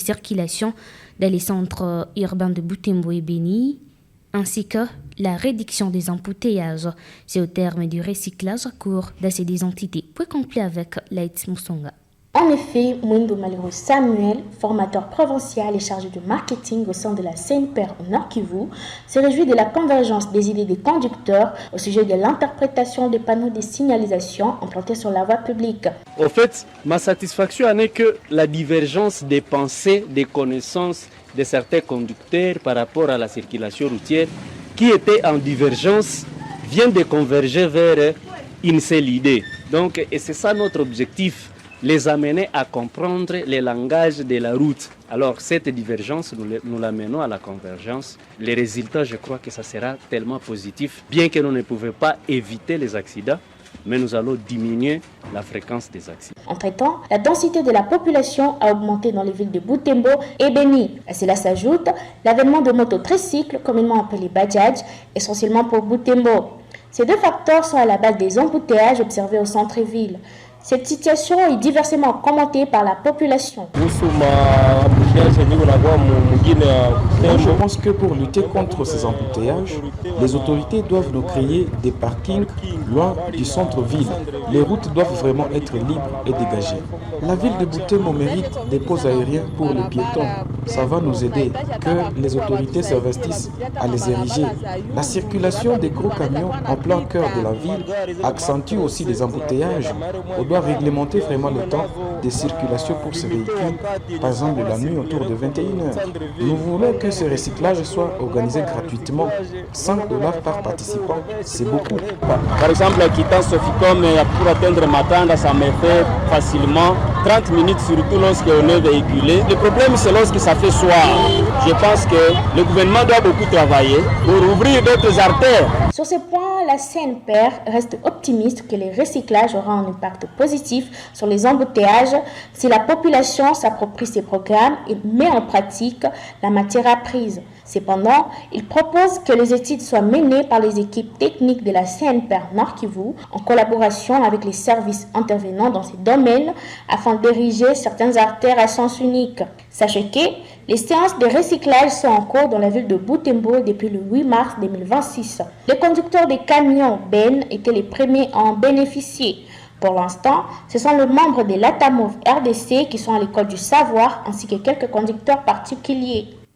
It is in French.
circulation dans les centres urbains de Butembo et Beni, ainsi que la réduction des embouteillages. C'est au terme du recyclage à cours de ces deux entités. Point complet avec Leitz Moussonga. En effet, Mwindo Malheureux Samuel, formateur provincial et chargé de marketing au sein de la CNPR au Nord Kivu, se réjouit de la convergence des idées des conducteurs au sujet de l'interprétation des panneaux de signalisation implantés sur la voie publique. En fait, ma satisfaction n'est que la divergence des pensées, des connaissances de certains conducteurs par rapport à la circulation routière qui étaient en divergence vient de converger vers une seule idée. Donc, et c'est ça notre objectif, les amener à comprendre les langages de la route. Alors cette divergence, nous l'amenons à la convergence. Les résultats, je crois que ça sera tellement positif, bien que nous ne pouvions pas éviter les accidents, mais nous allons diminuer la fréquence des accidents. Entre-temps, la densité de la population a augmenté dans les villes de Butembo et Beni. À cela s'ajoute l'avènement de mototricycles, communément appelés bajaj, essentiellement pour Butembo. Ces deux facteurs sont à la base des embouteillages observés au centre-ville. Cette situation est diversement commentée par la population. Je pense que pour lutter contre ces embouteillages, les autorités doivent nous créer des parkings loin du centre-ville. Les routes doivent vraiment être libres et dégagées. La ville de Butembo mérite des ponts aériens pour les piétons. Ça va nous aider que les autorités s'investissent à les ériger. La circulation des gros camions en plein cœur de la ville accentue aussi les embouteillages. On doit réglementer vraiment le temps de circulation pour ces véhicules, par exemple la nuit autour de 21h. Nous voulons que ce recyclage soit organisé gratuitement, $5 par participant, c'est beaucoup. Par exemple, quittant Soficom pour atteindre Matanda, ça me fait facilement 30 minutes, surtout lorsqu'on est véhiculé. Le problème, c'est lorsque ça fait soir. Je pense que le gouvernement doit beaucoup travailler pour ouvrir d'autres artères. Sur ce point, la CNPR reste optimiste que les recyclages auront un impact positif sur les embouteillages si la population s'approprie ces programmes et met en pratique la matière apprise. Cependant, il propose que les études soient menées par les équipes techniques de la CNPR Nord Kivu en collaboration avec les services intervenant dans ces domaines afin d'ériger certaines artères à sens unique. Sachez que les séances de recyclage sont en cours dans la ville de Butembo depuis le 8 mars 2026. Les conducteurs des camions Ben étaient les premiers à en bénéficier. Pour l'instant, ce sont les membres de l'Atamov RDC qui sont à l'école du savoir ainsi que quelques conducteurs particuliers.